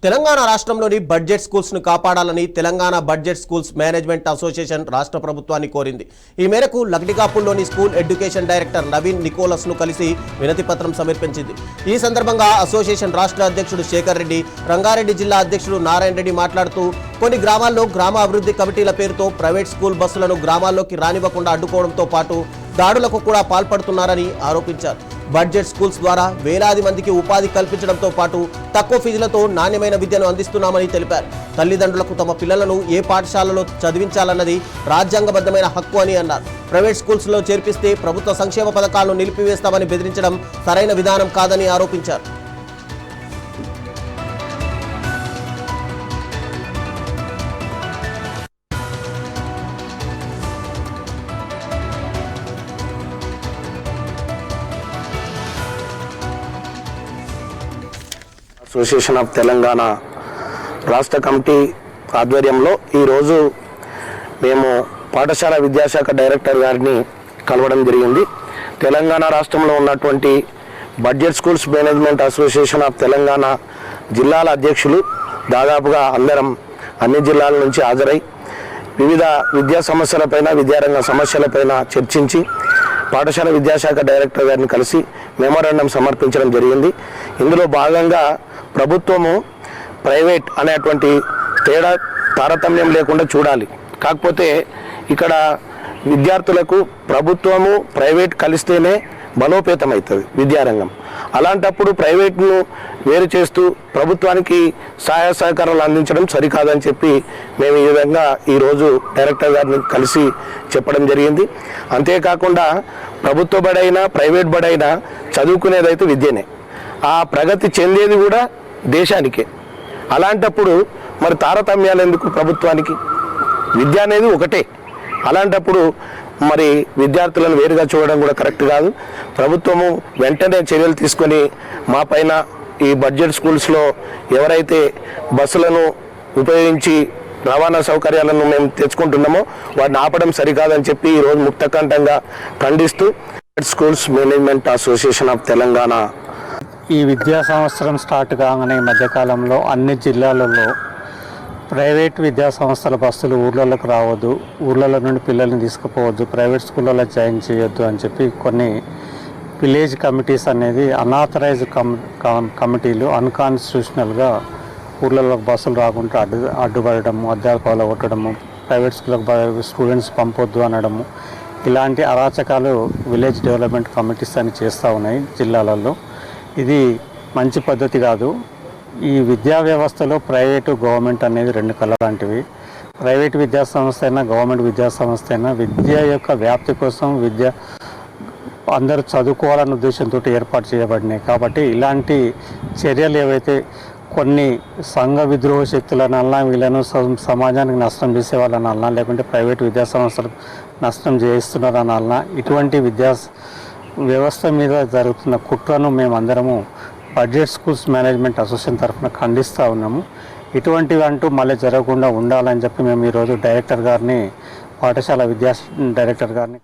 తెలంగాణ రాష్ట్రంలోని budget schools ను కాపాడాలని Telangana budget schools management association రాష్ట్ర ప్రభుత్వాన్ని కోరింది. ఈ మేరకు లక్డికాపూర్లోని school education director Naveen Nicholas ను కలిసి వినతి పత్రం సమర్పించింది. ఈ సందర్భంగా అసోసియేషన్ రాష్ట్ర అధ్యక్షుడు శేఖర్ రెడ్డి, రంగారెడ్డి జిల్లా అధ్యక్షుడు నారాయణ రెడ్డి మాట్లాడుతూ కొన్ని గ్రామాల్లో గ్రామ అభివృద్ధి కమిటీల పేరుతో ప్రైవేట్ స్కూల్ బస్సులను గ్రామాల్లోకి రానివ్వకుండా అడ్డుకోవడంతో పాటు దాడులకు కూడా పాల్పడుతున్నారని ఆరోపించారు. బడ్జెట్ స్కూల్స్ ద్వారా వేలాది మందికి ఉపాధి కల్పించడంతో పాటు తక్కువ ఫీజులతో నాణ్యమైన విద్యను అందిస్తున్నామని తెలిపారు. తల్లిదండ్రులకు తమ పిల్లలను ఏ పాఠశాలలో చదివించాలన్నది రాజ్యాంగబద్ధమైన హక్కు అని అన్నారు. ప్రైవేట్ స్కూల్స్లో చేర్పిస్తే ప్రభుత్వ సంక్షేమ పథకాలను నిలిపివేస్తామని బెదిరించడం సరైన విధానం కాదని ఆరోపించారు. అసోసియేషన్ ఆఫ్ తెలంగాణ రాష్ట్ర కమిటీ ఆధ్వర్యంలో ఈరోజు మేము పాఠశాల విద్యాశాఖ డైరెక్టర్ గారిని కలవడం జరిగింది. తెలంగాణ రాష్ట్రంలో ఉన్నటువంటి budget schools management association of Telangana జిల్లాల అధ్యక్షులు దాదాపుగా అందరం అన్ని జిల్లాల నుంచి హాజరై వివిధ విద్యా సమస్యలపైన, విద్యారంగ సమస్యలపైన చర్చించి పాఠశాల విద్యాశాఖ డైరెక్టర్ గారిని కలిసి మెమోరాండం సమర్పించడం జరిగింది. ఇందులో భాగంగా ప్రభుత్వము ప్రైవేట్ అనేటువంటి తారతమ్యం లేకుండా చూడాలి. కాకపోతే ఇక్కడ విద్యార్థులకు ప్రభుత్వము ప్రైవేట్ కలిస్తేనే బలోపేతం అవుతుంది విద్యారంగం. అలాంటప్పుడు ప్రైవేట్ను వేరు చేస్తూ ప్రభుత్వానికి సహాయ సహకారాలు అందించడం సరికాదని చెప్పి మేము ఈ విధంగా ఈరోజు డైరెక్టర్ గారిని కలిసి చెప్పడం జరిగింది. అంతేకాకుండా ప్రభుత్వ బడైనా ప్రైవేట్ బడైనా చదువుకునేదైతే విద్యనే, ఆ ప్రగతి చెందేది కూడా దేశానికే. అలాంటప్పుడు మరి తారతమ్యాలు ఎందుకు? ప్రభుత్వానికి విద్య అనేది ఒకటే. అలాంటప్పుడు మరి విద్యార్థులను వేరుగా చూడడం కూడా కరెక్ట్ కాదు. ప్రభుత్వము వెంటనే చర్యలు తీసుకొని మా పైన ఈ బడ్జెట్ స్కూల్స్లో ఎవరైతే బస్సులను ఉపయోగించి రవాణా సౌకర్యాలను మేము తెచ్చుకుంటున్నామో వాటిని ఆపడం సరికాదని చెప్పి ఈరోజు ముక్తకంఠంగా ఖండిస్తూ schools management association of Telangana ఈ విద్యా సంవత్సరం స్టార్ట్ కాగానే మధ్యకాలంలో అన్ని జిల్లాలలో ప్రైవేట్ విద్యా సంస్థల బస్సులు ఊర్లలోకి రావద్దు, ఊర్లలో నుండి పిల్లల్ని తీసుకుపోవద్దు, ప్రైవేట్ స్కూళ్ళలో జాయిన్ చేయొద్దు అని చెప్పి కొన్ని విలేజ్ కమిటీస్ అనేది అన్ఆథరైజ్డ్ కమిటీలు అన్కాన్స్టిట్యూషనల్గా ఊర్లలోకి బస్సులు రాకుండా అడ్డుపడము, అధ్యాపకులు కొట్టడము, ప్రైవేట్ స్కూళ్ళకు స్టూడెంట్స్ పంపొద్దు అనడము, ఇలాంటి అరాచకాలు విలేజ్ డెవలప్మెంట్ కమిటీస్ అని చేస్తూ ఉన్నాయి జిల్లాలలో. ఇది మంచి పద్ధతి కాదు. ఈ విద్యా వ్యవస్థలో ప్రైవేటు గవర్నమెంట్ అనేది రెండు కళ్ళ లాంటివి. ప్రైవేట్ విద్యా సంస్థ అయినా గవర్నమెంట్ విద్యా సంస్థ అయినా విద్య యొక్క వ్యాప్తి కోసం అందరూ చదువుకోవాలన్న ఉద్దేశంతో ఏర్పాటు చేయబడినాయి. కాబట్టి ఇలాంటి చర్యలు ఏవైతే కొన్ని సంఘ విద్రోహ శక్తులనల్లా, వీళ్ళను సమాజానికి నష్టం చేసే వాళ్ళనల్లా, లేకుంటే ప్రైవేట్ విద్యా సంస్థలు నష్టం చేస్తున్నారనల్లా, ఇటువంటి విద్యా వ్యవస్థ మీద జరుగుతున్న కుట్రను మేమందరము బడ్జెట్ స్కూల్స్ మేనేజ్మెంట్ అసోసియేషన్ తరఫున ఖండిస్తూ ఉన్నాము. ఇటువంటివి అంటూ మళ్ళీ జరగకుండా ఉండాలని చెప్పి మేము ఈరోజు పాఠశాల విద్యా డైరెక్టర్ గారిని